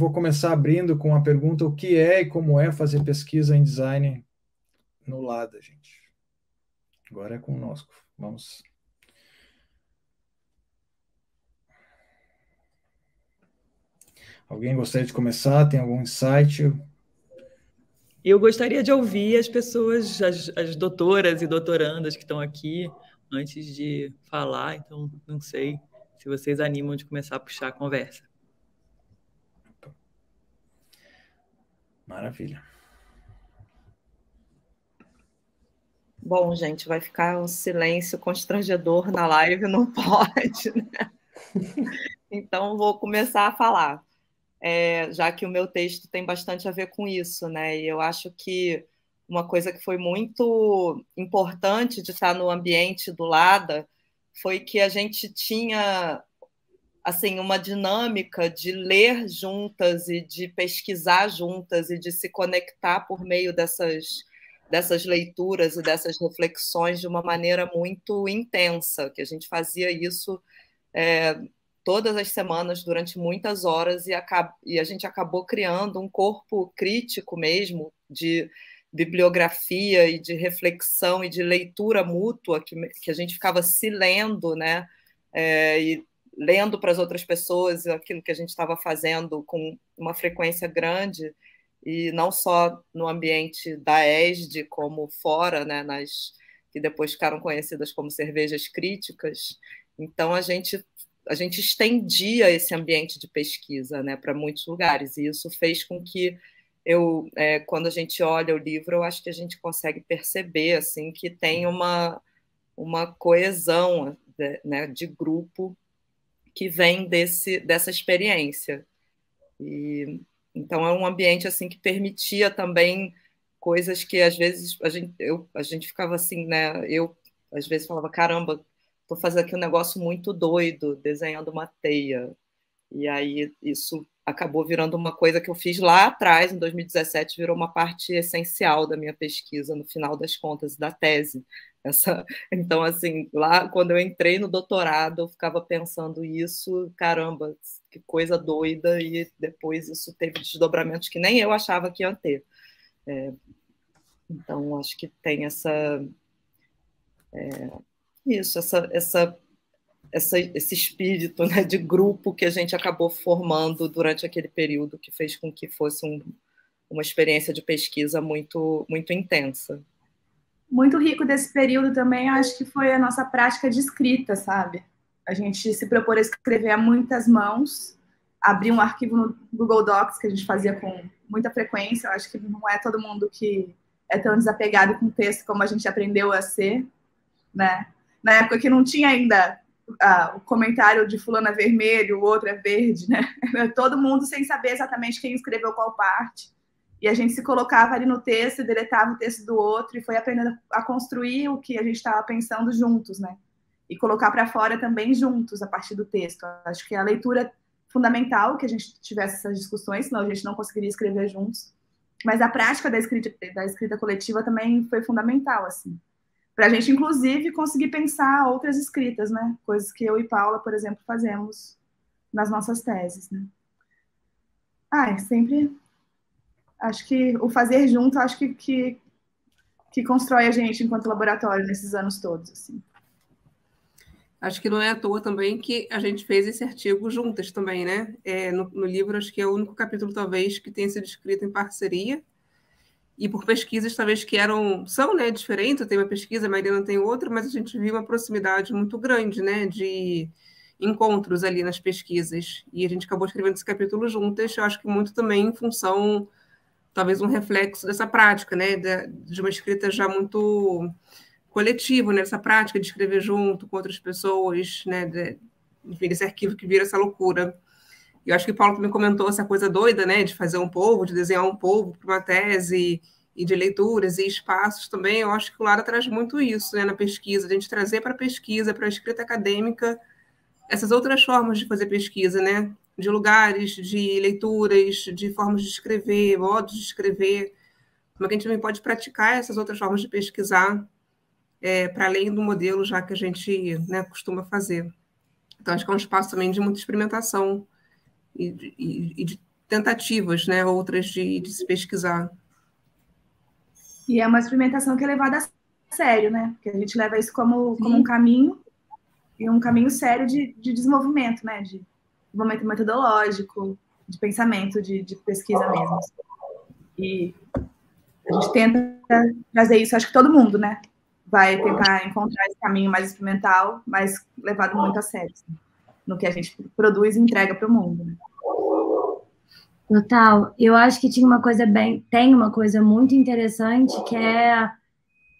vou começar abrindo com a pergunta: o que é e como é fazer pesquisa em design no Lada, gente? Agora é conosco. Vamos. Alguém gostaria de começar? Tem algum insight? Eu gostaria de ouvir as pessoas, as doutoras e doutorandas que estão aqui antes de falar, então não sei se vocês animam de começar a puxar a conversa. Maravilha. Bom, gente, vai ficar um silêncio constrangedor na live, não pode, né? Então, vou começar a falar, já que o meu texto tem bastante a ver com isso, né? E eu acho que uma coisa que foi muito importante de estar no ambiente do Lada foi que a gente tinha assim uma dinâmica de ler juntas e de pesquisar juntas e de se conectar por meio dessas leituras e dessas reflexões de uma maneira muito intensa, que a gente fazia isso é, todas as semanas durante muitas horas e a gente acabou criando um corpo crítico mesmo de bibliografia e de reflexão e de leitura mútua que a gente ficava se lendo, né? E lendo para as outras pessoas aquilo que a gente estava fazendo com uma frequência grande e não só no ambiente da ESD, como fora, né, que depois ficaram conhecidas como cervejas críticas. Então, a gente estendia esse ambiente de pesquisa, né, para muitos lugares, e isso fez com que quando a gente olha o livro, eu acho que a gente consegue perceber assim que tem uma coesão, né, de grupo que vem dessa experiência. E então é um ambiente assim que permitia também coisas que às vezes a gente ficava assim, né? Eu às vezes falava, caramba, estou fazendo aqui um negócio muito doido, desenhando uma teia. E aí isso acabou virando uma coisa que eu fiz lá atrás, em 2017, virou uma parte essencial da minha pesquisa, no final das contas, da tese. Então, assim, lá quando eu entrei no doutorado, eu ficava pensando isso, caramba, que coisa doida, e depois isso teve desdobramentos que nem eu achava que ia ter. Então, acho que tem esse espírito, né, de grupo que a gente acabou formando durante aquele período, que fez com que fosse uma experiência de pesquisa muito, muito intensa. Muito rico desse período também, acho que foi a nossa prática de escrita, sabe? A gente se propôs a escrever a muitas mãos, abrir um arquivo no Google Docs, que a gente fazia com muita frequência. Eu acho que não é todo mundo que é tão desapegado com texto como a gente aprendeu a ser, né? Na época que não tinha ainda o comentário de fulano é vermelho, o outro é verde, né? Todo mundo sem saber exatamente quem escreveu qual parte. E a gente se colocava ali no texto e deletava o texto do outro e foi aprendendo a construir o que a gente estava pensando juntos, né? E colocar para fora também juntos a partir do texto. Acho que a leitura é fundamental que a gente tivesse essas discussões, senão a gente não conseguiria escrever juntos. Mas a prática da escrita coletiva também foi fundamental, assim. Para a gente, inclusive, conseguir pensar outras escritas, né? Coisas que eu e Paula, por exemplo, fazemos nas nossas teses, né? Sempre... Acho que o fazer junto, acho que constrói a gente enquanto laboratório nesses anos todos, assim. Acho que não é à toa também que a gente fez esse artigo juntas também, né? No livro, acho que é o único capítulo, talvez, que tenha sido escrito em parceria e por pesquisas, talvez, que são, né, diferentes. Eu tenho uma pesquisa, a Mariana tem outra, mas a gente viu uma proximidade muito grande, né, de encontros ali nas pesquisas. E a gente acabou escrevendo esse capítulo juntas, eu acho que muito também em função, talvez, um reflexo dessa prática, né, de uma escrita já muito coletivo, né, essa prática de escrever junto com outras pessoas, né, enfim, desse arquivo que vira essa loucura. E eu acho que o Paulo também comentou essa coisa doida, né, de fazer um povo, de desenhar um povo para uma tese, e de leituras e espaços também. Eu acho que o Lara traz muito isso, né, na pesquisa, de a gente trazer para a pesquisa, para a escrita acadêmica, essas outras formas de fazer pesquisa, né, de lugares, de leituras, de formas de escrever, modos de escrever, como é que a gente também pode praticar essas outras formas de pesquisar, para além do modelo já que a gente, né, costuma fazer. Então, acho que é um espaço também de muita experimentação e de tentativas, né, outras de se pesquisar. E é uma experimentação que é levada a sério, né? Porque a gente leva isso como um caminho, e um caminho sério de desenvolvimento, né? De desenvolvimento metodológico, de pensamento, de pesquisa mesmo. E a gente tenta trazer isso, acho que todo mundo, né? Vai tentar encontrar esse caminho mais experimental, mas levado muito a sério, assim, no que a gente produz e entrega para o mundo, né? Total. Eu acho que tem uma coisa muito interessante, que é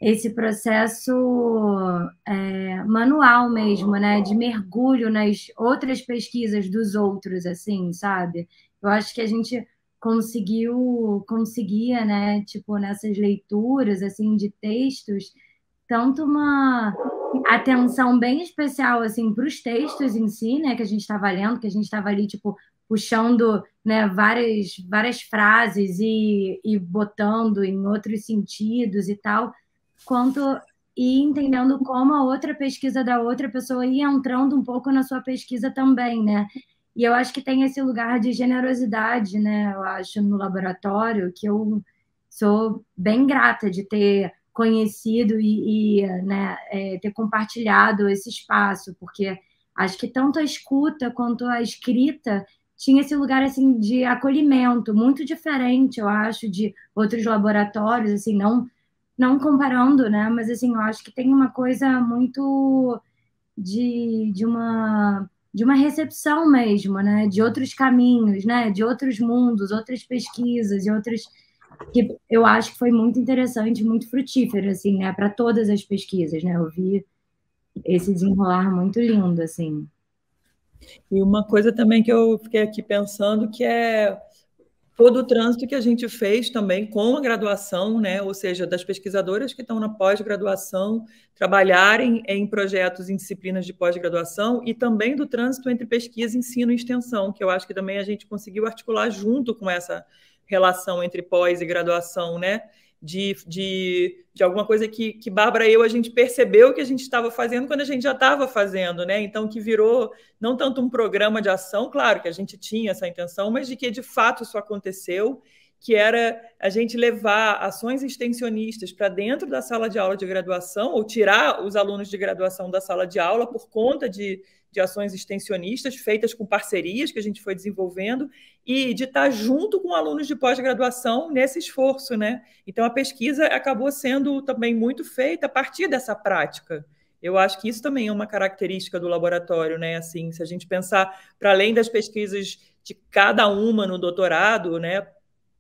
esse processo manual mesmo, né? De mergulho nas outras pesquisas dos outros, assim, sabe? Eu acho que a gente conseguia, né? Tipo, nessas leituras, assim, de textos, tanto uma atenção bem especial, assim, para os textos em si, né? Que a gente estava lendo, que a gente estava ali, tipo, puxando, né, várias frases e botando em outros sentidos e tal, quanto e entendendo como a outra pesquisa da outra pessoa ia entrando um pouco na sua pesquisa também, né? E eu acho que tem esse lugar de generosidade, né? Eu acho, no laboratório, que eu sou bem grata de ter conhecido né, ter compartilhado esse espaço, porque acho que tanto a escuta quanto a escrita tinha esse lugar assim de acolhimento muito diferente, eu acho, de outros laboratórios, assim, não comparando, né? Mas assim, eu acho que tem uma coisa muito de uma recepção mesmo, né? De outros caminhos, né? De outros mundos, outras pesquisas e outras que eu acho que foi muito interessante, muito frutífero, assim, né? Para todas as pesquisas, né? Eu vi esse desenrolar muito lindo, assim. E uma coisa também que eu fiquei aqui pensando, que é todo o trânsito que a gente fez também com a graduação, né? Ou seja, das pesquisadoras que estão na pós-graduação trabalharem em projetos em disciplinas de pós-graduação, e também do trânsito entre pesquisa, ensino e extensão, que eu acho que também a gente conseguiu articular junto com essa relação entre pós e graduação, né? De alguma coisa que Bárbara e eu, a gente percebeu que a gente estava fazendo quando a gente já estava fazendo, né? Então, que virou não tanto um programa de ação, claro que a gente tinha essa intenção, mas de que, de fato, isso aconteceu, que era a gente levar ações extensionistas para dentro da sala de aula de graduação, ou tirar os alunos de graduação da sala de aula por conta de ações extensionistas feitas com parcerias que a gente foi desenvolvendo, e de estar junto com alunos de pós-graduação nesse esforço, né? Então, a pesquisa acabou sendo também muito feita a partir dessa prática. Eu acho que isso também é uma característica do laboratório, né? Assim, se a gente pensar para além das pesquisas de cada uma no doutorado, né?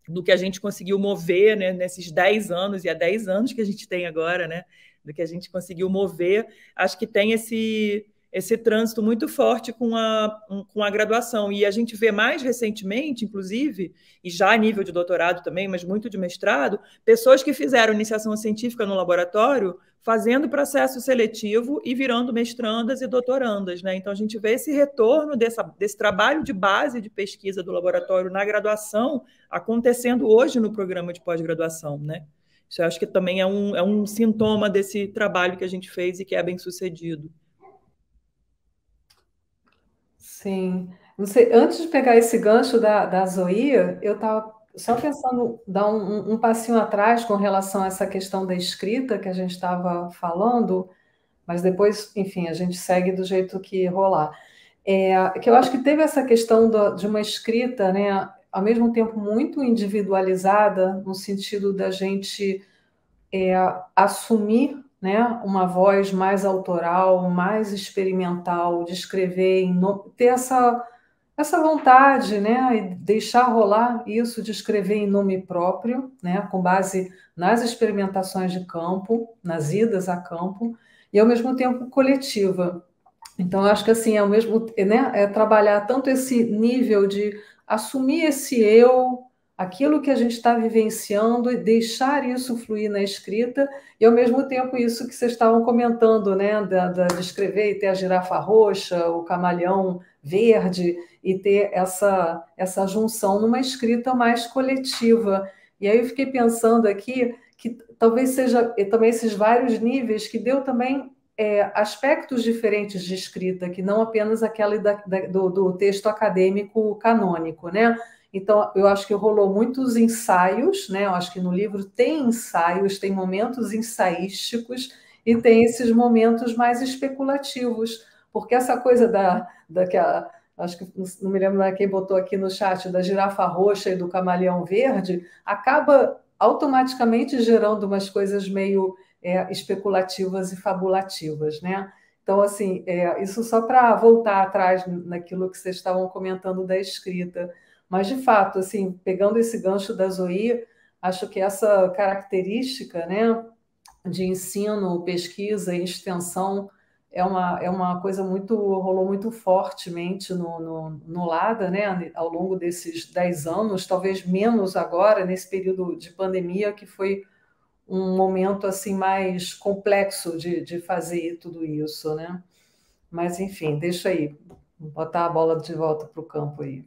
Do que a gente conseguiu mover, né, nesses 10 anos, e há 10 anos que a gente tem agora, né? Do que a gente conseguiu mover, acho que tem esse trânsito muito forte com a graduação. E a gente vê mais recentemente, inclusive, e já a nível de doutorado também, mas muito de mestrado, pessoas que fizeram iniciação científica no laboratório fazendo processo seletivo e virando mestrandas e doutorandas, né? Então, a gente vê esse retorno desse trabalho de base de pesquisa do laboratório na graduação acontecendo hoje no programa de pós-graduação, né? Isso eu acho que também é um sintoma desse trabalho que a gente fez e que é bem sucedido. Sim. Não sei, antes de pegar esse gancho da Zoe, eu estava só pensando, dar um passinho atrás com relação a essa questão da escrita que a gente estava falando, mas depois, enfim, a gente segue do jeito que rolar. Que eu acho que teve essa questão de uma escrita, né, ao mesmo tempo muito individualizada, no sentido da gente assumir, né, uma voz mais autoral, mais experimental, de escrever, ter essa vontade, né, e deixar rolar isso de escrever em nome próprio, né, com base nas experimentações de campo, nas idas a campo, e ao mesmo tempo coletiva. Então, eu acho que assim, é trabalhar tanto esse nível de assumir esse eu, aquilo que a gente está vivenciando, e deixar isso fluir na escrita, e ao mesmo tempo isso que vocês estavam comentando, né, de escrever e ter a girafa roxa, o camaleão verde, e ter essa junção numa escrita mais coletiva. E aí eu fiquei pensando aqui que talvez seja também esses vários níveis que deu também aspectos diferentes de escrita, que não apenas aquela do texto acadêmico canônico, né? Então, eu acho que rolou muitos ensaios, né? Eu acho que no livro tem ensaios, tem momentos ensaísticos e tem esses momentos mais especulativos, porque essa coisa acho que não me lembro quem botou aqui no chat, da girafa roxa e do camaleão verde, acaba automaticamente gerando umas coisas meio especulativas e fabulativas, né? Então, assim, isso só para voltar atrás naquilo que vocês estavam comentando da escrita. Mas, de fato, assim, pegando esse gancho da Zoe, acho que essa característica, né, de ensino, pesquisa e extensão é uma coisa rolou muito fortemente no LADA, né, ao longo desses 10 anos, talvez menos agora, nesse período de pandemia, que foi um momento assim mais complexo de fazer tudo isso, né? Mas, enfim, deixa aí, botar a bola de volta para o campo aí.